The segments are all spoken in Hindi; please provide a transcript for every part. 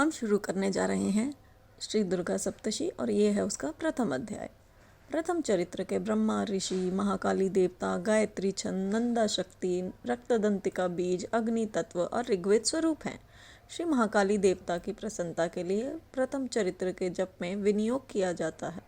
हम शुरू करने जा रहे हैं श्री दुर्गा सप्तशी और ये है उसका प्रथम अध्याय। प्रथम चरित्र के ब्रह्मा ऋषि, महाकाली देवता, गायत्री छंद, नंदा शक्ति, रक्तदंतिका बीज, अग्नि तत्व और ऋग्वेद स्वरूप हैं। श्री महाकाली देवता की प्रसन्नता के लिए प्रथम चरित्र के जप में विनियोग किया जाता है।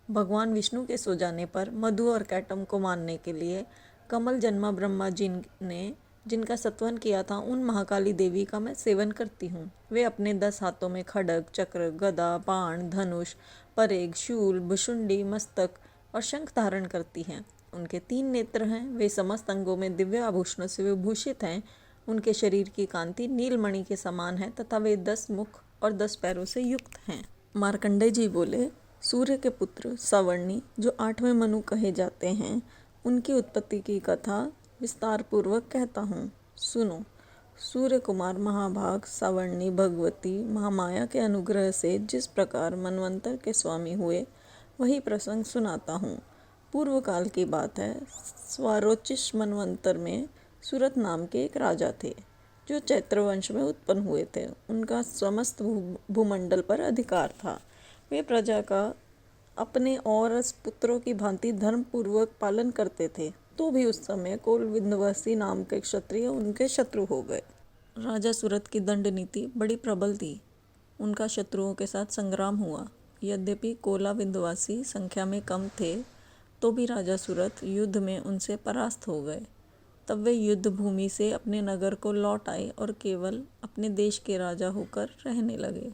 भगवान विष्णु के सो जाने पर मधु और कैटम को मारने के लिए कमल जन्मा ब्रह्मा जी ने जिनका सत्वन किया था, उन महाकाली देवी का मैं सेवन करती हूँ। वे अपने 10 हाथों में खड्ग, चक्र, गदा, बाण, धनुष, परेग, शूल, भुशुंडी, मस्तक और शंख धारण करती हैं। उनके 3 नेत्र हैं। वे समस्त अंगों में दिव्य आभूषणों से विभूषित हैं। उनके शरीर की कांति नीलमणि के समान है तथा वे 10 मुख और 10 पैरों से युक्त हैं। मार्कंडेय जी बोले, सूर्य के पुत्र सवर्णी जो 8वें मनु कहे जाते हैं, उनकी उत्पत्ति की कथा विस्तार पूर्वक कहता हूँ, सुनो। सूर्य कुमार महाभाग सवर्णी भगवती महामाया के अनुग्रह से जिस प्रकार मनवंतर के स्वामी हुए, वही प्रसंग सुनाता हूँ। पूर्व काल की बात है। स्वारोचिष मनवंतर में सूरत नाम के एक राजा थे, जो चैत्र वंश में उत्पन्न हुए थे। उनका समस्त भूमंडल पर अधिकार था। वे प्रजा का अपने और पुत्रों की भांति धर्म पूर्वक पालन करते थे। तो भी उस समय कोल विंध्यवासी नाम के क्षत्रिय उनके शत्रु हो गए। राजा सूरत की दंड नीति बड़ी प्रबल थी। उनका शत्रुओं के साथ संग्राम हुआ। यद्यपि कोला विंध्यवासी संख्या में कम थे, तो भी राजा सूरत युद्ध में उनसे परास्त हो गए। तब वे युद्ध भूमि से अपने नगर को लौट आए और केवल अपने देश के राजा होकर रहने लगे।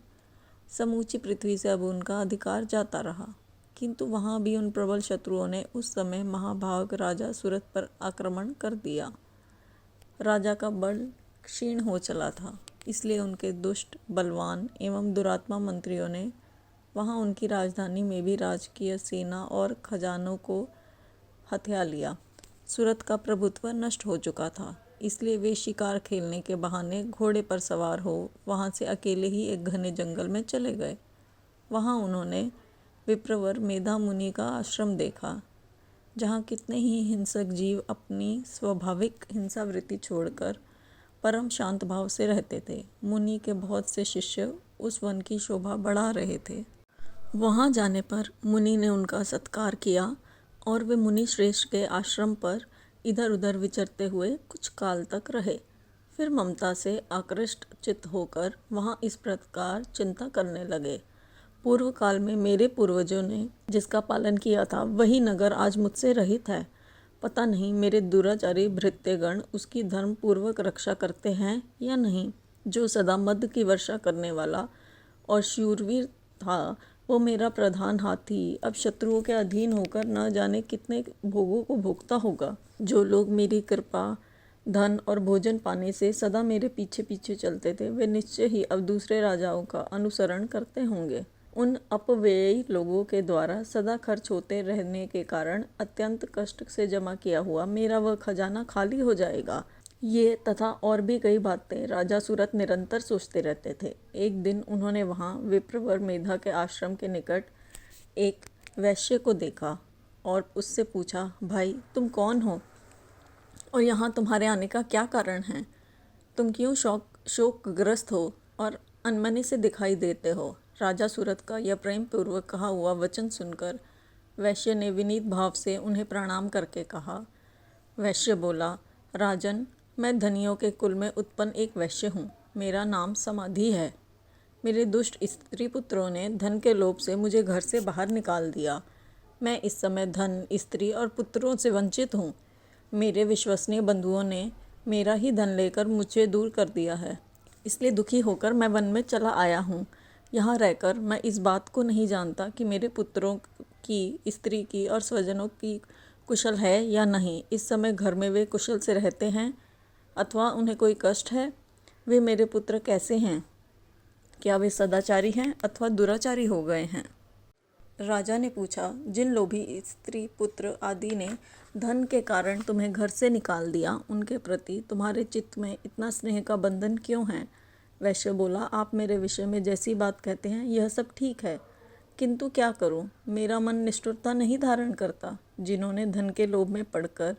समूची पृथ्वी से अब उनका अधिकार जाता रहा, किंतु वहाँ भी उन प्रबल शत्रुओं ने उस समय महाभाग राजा सूरत पर आक्रमण कर दिया। राजा का बल क्षीण हो चला था, इसलिए उनके दुष्ट, बलवान एवं दुरात्मा मंत्रियों ने वहाँ उनकी राजधानी में भी राजकीय सेना और खजानों को हथिया लिया। सूरत का प्रभुत्व नष्ट हो चुका था, इसलिए वे शिकार खेलने के बहाने घोड़े पर सवार हो वहाँ से अकेले ही एक घने जंगल में चले गए। वहाँ उन्होंने विप्रवर मेधा मुनि का आश्रम देखा, जहाँ कितने ही हिंसक जीव अपनी स्वाभाविक हिंसा वृत्ति छोड़कर परम शांत भाव से रहते थे। मुनि के बहुत से शिष्य उस वन की शोभा बढ़ा रहे थे। वहाँ जाने पर मुनि ने उनका सत्कार किया और वे मुनि श्रेष्ठ के आश्रम पर इधर उधर विचरते हुए कुछ काल तक रहे। फिर ममता से आकृष्ट चित्त होकर वहाँ इस प्रकार चिंता करने लगे, पूर्व काल में मेरे पूर्वजों ने जिसका पालन किया था, वही नगर आज मुझसे रहित है। पता नहीं मेरे दुराचारी भृत्यगण उसकी धर्म पूर्वक रक्षा करते हैं या नहीं। जो सदा मद की वर्षा करने वाला और शूरवीर था, वो मेरा प्रधान हाथी अब शत्रुओं के अधीन होकर न जाने कितने भोगों को भोगता होगा। जो लोग मेरी कृपा, धन और भोजन पाने से सदा मेरे पीछे पीछे चलते थे, वे निश्चय ही अब दूसरे राजाओं का अनुसरण करते होंगे। उन अपव्ययी लोगों के द्वारा सदा खर्च होते रहने के कारण अत्यंत कष्ट से जमा किया हुआ मेरा वह खजाना खाली हो जाएगा। ये तथा और भी कई बातें राजा सूरत निरंतर सोचते रहते थे। एक दिन उन्होंने वहाँ विप्रवर मेधा के आश्रम के निकट एक वैश्य को देखा और उससे पूछा, भाई तुम कौन हो और यहाँ तुम्हारे आने का क्या कारण है? तुम क्यों शोकग्रस्त हो और अनमने से दिखाई देते हो? राजा सूरत का यह प्रेम पूर्वक कहा हुआ वचन सुनकर वैश्य ने विनीत भाव से उन्हें प्रणाम करके कहा। वैश्य बोला, राजन, मैं धनियों के कुल में उत्पन्न एक वैश्य हूँ। मेरा नाम समाधि है। मेरे दुष्ट स्त्री पुत्रों ने धन के लोभ से मुझे घर से बाहर निकाल दिया। मैं इस समय धन, स्त्री और पुत्रों से वंचित हूँ। मेरे विश्वसनीय बंधुओं ने मेरा ही धन लेकर मुझे दूर कर दिया है, इसलिए दुखी होकर मैं वन में चला आया हूँ। यहाँ रहकर मैं इस बात को नहीं जानता कि मेरे पुत्रों की, स्त्री की और स्वजनों की कुशल है या नहीं। इस समय घर में वे कुशल से रहते हैं अथवा उन्हें कोई कष्ट है? वे मेरे पुत्र कैसे हैं? क्या वे सदाचारी हैं अथवा दुराचारी हो गए हैं? राजा ने पूछा, जिन लोभी स्त्री पुत्र आदि ने धन के कारण तुम्हें घर से निकाल दिया, उनके प्रति तुम्हारे चित्त में इतना स्नेह का बंधन क्यों है? वैश्य बोला, आप मेरे विषय में जैसी बात कहते हैं यह सब ठीक है, किंतु क्या करूं, मेरा मन निष्ठुरता नहीं धारण करता। जिन्होंने धन के लोभ में पड़कर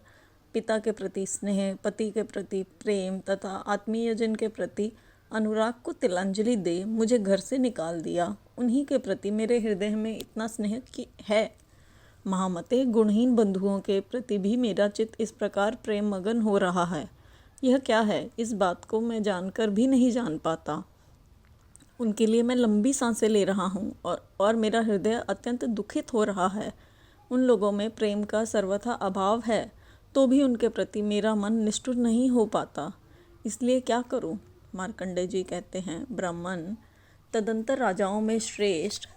पिता के प्रति स्नेह, पति के प्रति प्रेम तथा आत्मीयजन के प्रति अनुराग को तिलांजलि दे मुझे घर से निकाल दिया। उन्हीं के प्रति मेरे हृदय में इतना स्नेह की है। महामते, गुणहीन बंधुओं के प्रति भी मेरा चित्त इस प्रकार प्रेम मगन हो रहा है। यह क्या है, इस बात को मैं जानकर भी नहीं जान पाता। उनके लिए मैं लंबी सांसें ले रहा हूँ और मेरा हृदय अत्यंत दुखित हो रहा है। उन लोगों में प्रेम का सर्वथा अभाव है, तो भी उनके प्रति मेरा मन निष्ठुर नहीं हो पाता। इसलिए क्या करूँ? मार्कंडेय जी कहते हैं, ब्राह्मण, तदंतर राजाओं में श्रेष्ठ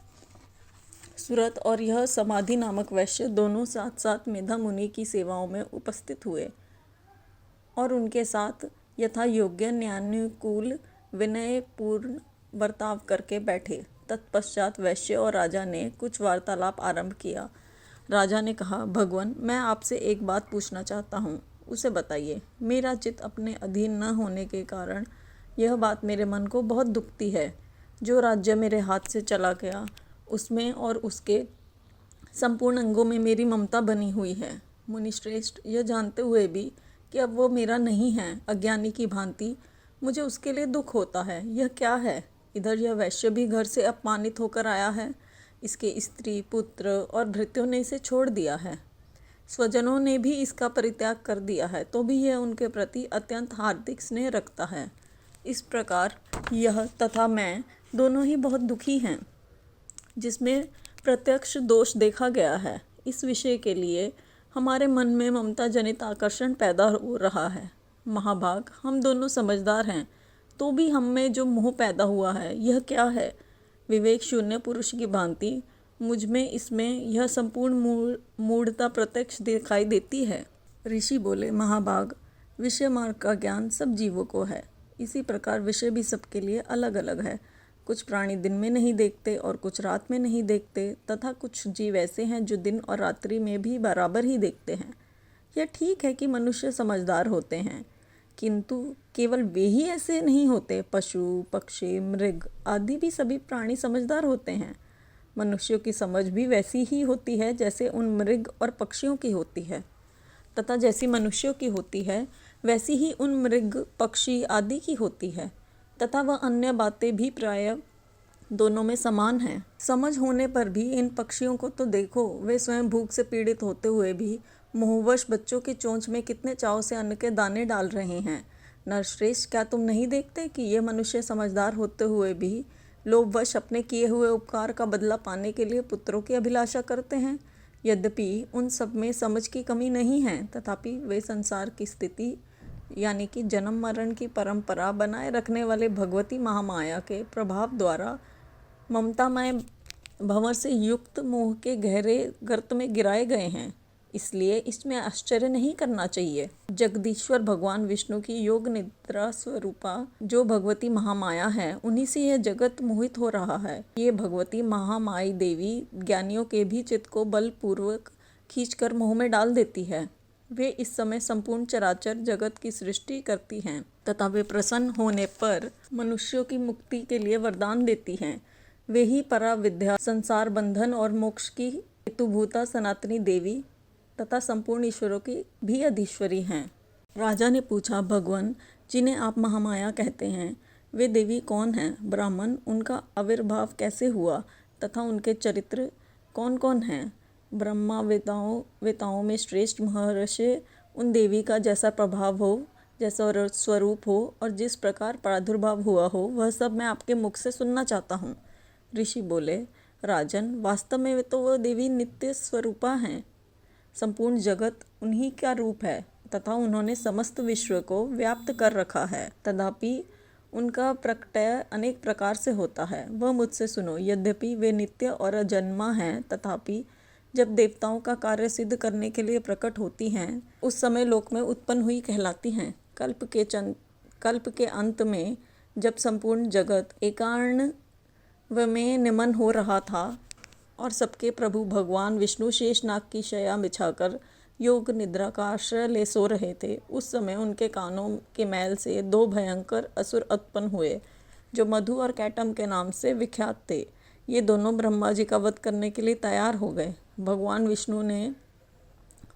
सुरत और यह समाधि नामक वैश्य दोनों साथ साथ मेधा मुनि की सेवाओं में उपस्थित हुए और उनके साथ यथा योग्य न्यायानुकूल विनयपूर्ण बर्ताव करके बैठे। तत्पश्चात वैश्य और राजा ने कुछ वार्तालाप आरंभ किया। राजा ने कहा, भगवान, मैं आपसे एक बात पूछना चाहता हूँ, उसे बताइए। मेरा चित्त अपने अधीन न होने के कारण यह बात मेरे मन को बहुत दुखती है। जो राज्य मेरे हाथ से चला गया उसमें और उसके संपूर्ण अंगों में मेरी ममता बनी हुई है। मुनिश्रेष्ठ, यह जानते हुए भी कि अब वो मेरा नहीं है, अज्ञानी की भांति मुझे उसके लिए दुख होता है। यह क्या है? इधर यह वैश्य भी घर से अपमानित होकर आया है। इसके स्त्री, पुत्र और भृत्यों ने इसे छोड़ दिया है। स्वजनों ने भी इसका परित्याग कर दिया है, तो भी यह उनके प्रति अत्यंत हार्दिक स्नेह रखता है। इस प्रकार यह तथा मैं दोनों ही बहुत दुखी हैं, जिसमें प्रत्यक्ष दोष देखा गया है। इस विषय के लिए हमारे मन में ममता जनित आकर्षण पैदा हो रहा है। महाभाग, हम दोनों समझदार हैं, तो भी हम में जो मोह पैदा हुआ है, यह क्या है? विवेक शून्य पुरुष की भांति मुझ में इसमें यह संपूर्ण मूढ़ता प्रत्यक्ष दिखाई देती है। ऋषि बोले, महाभाग, विषय मार्ग का ज्ञान सब जीवों को है। इसी प्रकार विषय भी सबके लिए अलग अलग है। कुछ प्राणी दिन में नहीं देखते और कुछ रात में नहीं देखते, तथा कुछ जीव ऐसे हैं जो दिन और रात्रि में भी बराबर ही देखते हैं। यह ठीक है कि मनुष्य समझदार होते हैं, किंतु केवल वे ही ऐसे नहीं होते। पशु, पक्षी, मृग आदि भी सभी प्राणी समझदार होते हैं। मनुष्यों की समझ भी वैसी ही होती है जैसे उन मृग और पक्षियों की होती है, तथा जैसी मनुष्यों की होती है वैसी ही उन मृग, पक्षी आदि की होती है, तथा वह अन्य बातें भी प्रायः दोनों में समान हैं। समझ होने पर भी इन पक्षियों को तो देखो, वे स्वयं भूख से पीड़ित होते हुए भी मोहवश बच्चों की चोंच में कितने चाव से अन्न के दाने डाल रहे हैं। नरश्रेष्ठ, क्या तुम नहीं देखते कि ये मनुष्य समझदार होते हुए भी लोभवश अपने किए हुए उपकार का बदला पाने के लिए पुत्रों की अभिलाषा करते हैं? यद्यपि उन सब में समझ की कमी नहीं है, तथापि वे संसार की स्थिति यानी कि जन्म मरण की परंपरा बनाए रखने वाले भगवती महामाया के प्रभाव द्वारा ममतामय भंवर से युक्त मोह के गहरे गर्त में गिराए गए हैं। इसलिए इसमें आश्चर्य नहीं करना चाहिए। जगदीश्वर भगवान विष्णु की योग निद्रा स्वरूपा जो भगवती महामाया है, उन्हीं से यह जगत मोहित हो रहा है। ये भगवती महामाई देवी ज्ञानियों के भी चित्त को बलपूर्वक खींचकर मोह में डाल देती है। वे इस समय संपूर्ण चराचर जगत की सृष्टि करती हैं तथा वे प्रसन्न होने पर मनुष्यों की मुक्ति के लिए वरदान देती हैं। वे ही परा विद्या, संसार बंधन और मोक्ष की हेतुभूता सनातनी देवी तथा संपूर्ण ईश्वरों की भी अधीश्वरी हैं। राजा ने पूछा, भगवान, जिन्हें आप महामाया कहते हैं, वे देवी कौन हैं? ब्राह्मण, उनका आविर्भाव कैसे हुआ तथा उनके चरित्र कौन कौन हैं? ब्रह्मा वेताओं में श्रेष्ठ महर्षि उन देवी का जैसा प्रभाव हो, जैसा स्वरूप हो और जिस प्रकार प्रादुर्भाव हुआ हो, वह सब मैं आपके मुख से सुनना चाहता हूँ। ऋषि बोले, राजन, वास्तव में वे तो वह देवी नित्य स्वरूपा हैं। संपूर्ण जगत उन्हीं का रूप है तथा उन्होंने समस्त विश्व को व्याप्त कर रखा है। तथापि उनका प्रकटय अनेक प्रकार से होता है, वह मुझसे सुनो। यद्यपि वे नित्य और अजन्मा हैं, तथापि जब देवताओं का कार्य सिद्ध करने के लिए प्रकट होती हैं, उस समय लोक में उत्पन्न हुई कहलाती हैं। कल्प के अंत में जब संपूर्ण जगत एकार्ण में निमन हो रहा था और सबके प्रभु भगवान विष्णु शेषनाग की शया बिछाकर योग निद्रा का आश्रय ले सो रहे थे, उस समय उनके कानों के मैल से दो भयंकर असुर उत्पन्न हुए, जो मधु और कैटम के नाम से विख्यात थे। ये दोनों ब्रह्मा जी का वध करने के लिए तैयार हो गए। भगवान विष्णु ने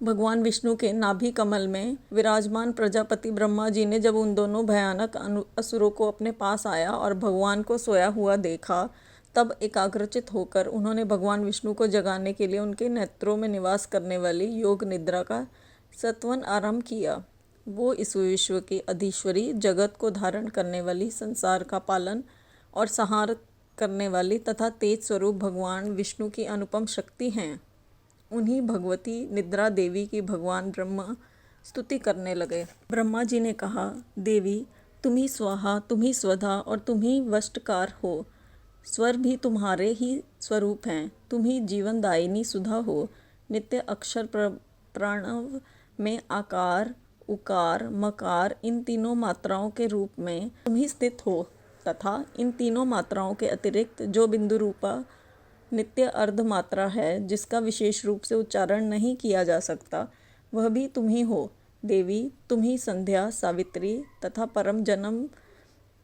भगवान विष्णु के नाभि कमल में विराजमान प्रजापति ब्रह्मा जी ने जब उन दोनों भयानक असुरों को अपने पास आया और भगवान को सोया हुआ देखा, तब एकाग्रचित होकर उन्होंने भगवान विष्णु को जगाने के लिए उनके नेत्रों में निवास करने वाली योग निद्रा का सत्वन आरंभ किया। वो इस विश्व की अधीश्वरी, जगत को धारण करने वाली, संसार का पालन और संहार करने वाली तथा तेज स्वरूप भगवान विष्णु की अनुपम शक्ति हैं। उन्हीं भगवती निद्रा देवी की भगवान ब्रह्मा स्तुति करने लगे। ब्रह्मा जी ने कहा, देवी तुम ही स्वाहा, तुम ही स्वधा और तुम ही वष्टकार हो। स्वर भी तुम्हारे ही स्वरूप हैं। तुम ही जीवनदायिनी सुधा हो। नित्य अक्षर प्रणव में आकार, उकार, मकार इन तीनों मात्राओं के रूप में तुम ही स्थित हो तथा इन तीनों मात्राओं के अतिरिक्त जो बिंदु रूपा नित्य अर्ध मात्रा है, जिसका विशेष रूप से उच्चारण नहीं किया जा सकता, वह भी तुम ही हो। देवी तुम ही संध्या, सावित्री तथा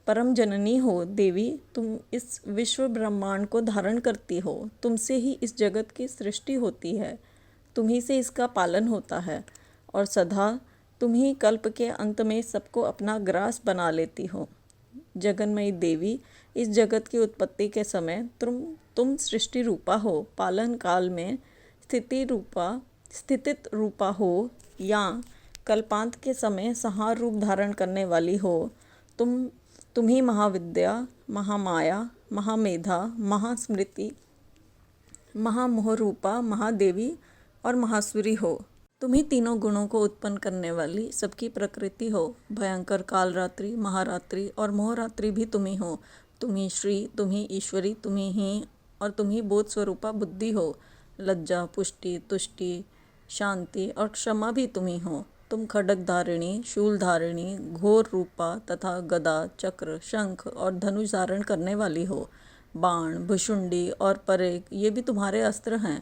परम जननी हो। देवी तुम इस विश्व ब्रह्मांड को धारण करती हो। तुमसे ही इस जगत की सृष्टि होती है, तुम ही से इसका पालन होता है और सदा तुम ही कल्प के अंत में सबको अपना ग्रास बना लेती हो। जगन्मयी देवी, इस जगत की उत्पत्ति के समय तुम सृष्टि रूपा हो, पालन काल में स्थितित रूपा हो या कल्पांत के समय संहार रूप धारण करने वाली हो। तुम ही महाविद्या, महामाया, महामेधा, महास्मृति, महामोह रूपा, महादेवी और महासुरी हो। तुम ही तीनों गुणों को उत्पन्न करने वाली सबकी प्रकृति हो। भयंकर कालरात्रि, महारात्रि और मोहरात्रि भी तुम ही हो। तुम ही श्री, तुम ही ईश्वरी, तुम ही और तुम ही बोध स्वरूपा बुद्धि हो। लज्जा, पुष्टि, तुष्टि, शांति और क्षमा भी तुम ही हो। तुम खड्ग धारिणी, शूल धारिणी, घोर रूपा तथा गदा, चक्र, शंख और धनुष धारण करने वाली हो। बाण, भुशुंडी और परेग ये भी तुम्हारे अस्त्र हैं।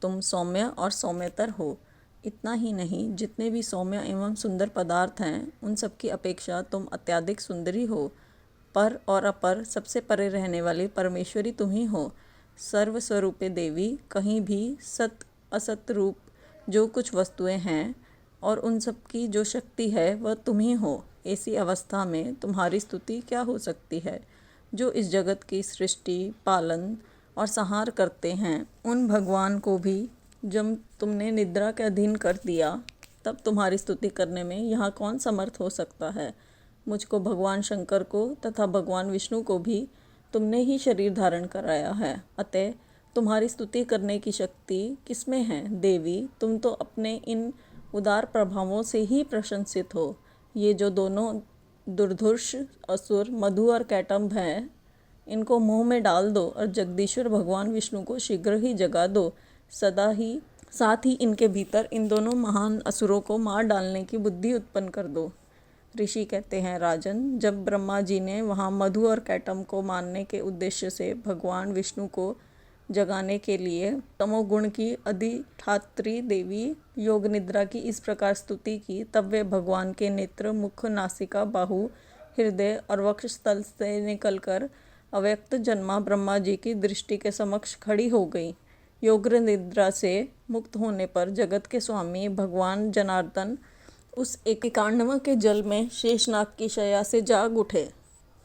तुम सौम्य और सौम्यतर हो। इतना ही नहीं, जितने भी सौम्य एवं सुंदर पदार्थ हैं, उन सब की अपेक्षा तुम अत्यधिक सुंदरी हो। पर और अपर सबसे परे रहने वाली परमेश्वरी तुम ही हो। सर्वस्वरूपे देवी, कहीं भी सत असत रूप जो कुछ वस्तुएं हैं और उन सब की जो शक्ति है वह तुम ही हो। ऐसी अवस्था में तुम्हारी स्तुति क्या हो सकती है? जो इस जगत की सृष्टि, पालन और संहार करते हैं, उन भगवान को भी जब तुमने निद्रा के अधीन कर दिया, तब तुम्हारी स्तुति करने में यहाँ कौन समर्थ हो सकता है? मुझको, भगवान शंकर को तथा भगवान विष्णु को भी तुमने ही शरीर धारण कराया है, अतः तुम्हारी स्तुति करने की शक्ति किसमें है? देवी, तुम तो अपने इन उदार प्रभावों से ही प्रशंसित हो। ये जो दोनों दुर्धर्ष असुर मधु और कैटम्ब हैं, इनको मुंह में डाल दो और जगदीश्वर भगवान विष्णु को शीघ्र ही जगा दो। साथ ही इनके भीतर इन दोनों महान असुरों को मार डालने की बुद्धि उत्पन्न कर दो। ऋषि कहते हैं, राजन, जब ब्रह्मा जी ने वहाँ मधु और कैटम्ब को मारने के उद्देश्य से भगवान विष्णु को जगाने के लिए तमोगुण की अधिष्ठात्री देवी योग निद्रा की इस प्रकार स्तुति की, तब वे भगवान के नेत्र, मुख, नासिका, बाहु, हृदय और वक्षस्थल से निकलकर अव्यक्त जन्मा ब्रह्मा जी की दृष्टि के समक्ष खड़ी हो गई। योग निद्रा से मुक्त होने पर जगत के स्वामी भगवान जनार्दन उस एकांडव के जल में शेषनाग की शैया से जाग उठे।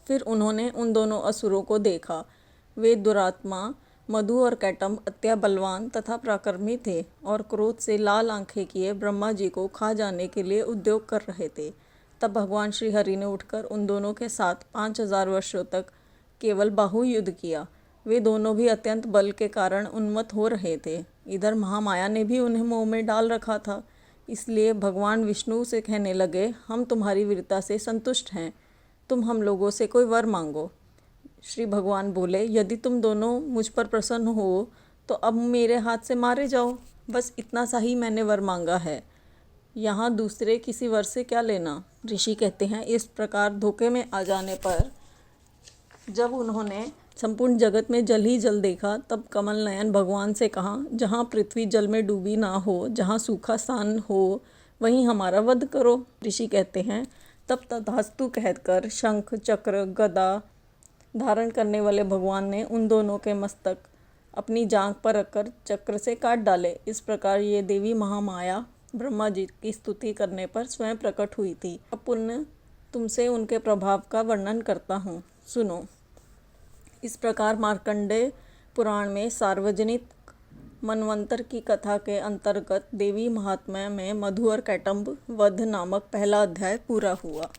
फिर उन्होंने उन दोनों असुरों को देखा। वे दुरात्मा मधु और कैटम्ब अत्या बलवान तथा पराक्रमी थे और क्रोध से लाल आंखें किए ब्रह्मा जी को खा जाने के लिए उद्योग कर रहे थे। तब भगवान श्री हरि ने उठकर उन दोनों के साथ 5000 वर्षों तक केवल बाहु युद्ध किया। वे दोनों भी अत्यंत बल के कारण उन्मत्त हो रहे थे। इधर महामाया ने भी उन्हें मोह में डाल रखा था। इसलिए भगवान विष्णु से कहने लगे, हम तुम्हारी वीरता से संतुष्ट हैं, तुम हम लोगों से कोई वर मांगो। श्री भगवान बोले, यदि तुम दोनों मुझ पर प्रसन्न हो तो अब मेरे हाथ से मारे जाओ। बस इतना सा ही मैंने वर मांगा है, यहाँ दूसरे किसी वर से क्या लेना। ऋषि कहते हैं, इस प्रकार धोखे में आ जाने पर जब उन्होंने संपूर्ण जगत में जल ही जल देखा, तब कमल नयन भगवान से कहा, जहाँ पृथ्वी जल में डूबी ना हो, जहाँ सूखा स्थान हो, वहीं हमारा वध करो। ऋषि कहते हैं, तब तथास्तु कहकर शंख, चक्र, गदा धारण करने वाले भगवान ने उन दोनों के मस्तक अपनी जांघ पर रखकर चक्र से काट डाले। इस प्रकार ये देवी महामाया ब्रह्मा जी की स्तुति करने पर स्वयं प्रकट हुई थी। अब पुनः तुमसे उनके प्रभाव का वर्णन करता हूँ, सुनो। इस प्रकार मार्कंडेय पुराण में सार्वजनिक मनवंतर की कथा के अंतर्गत देवी महात्म्य में मधु और कैटम्ब वध नामक पहला अध्याय पूरा हुआ।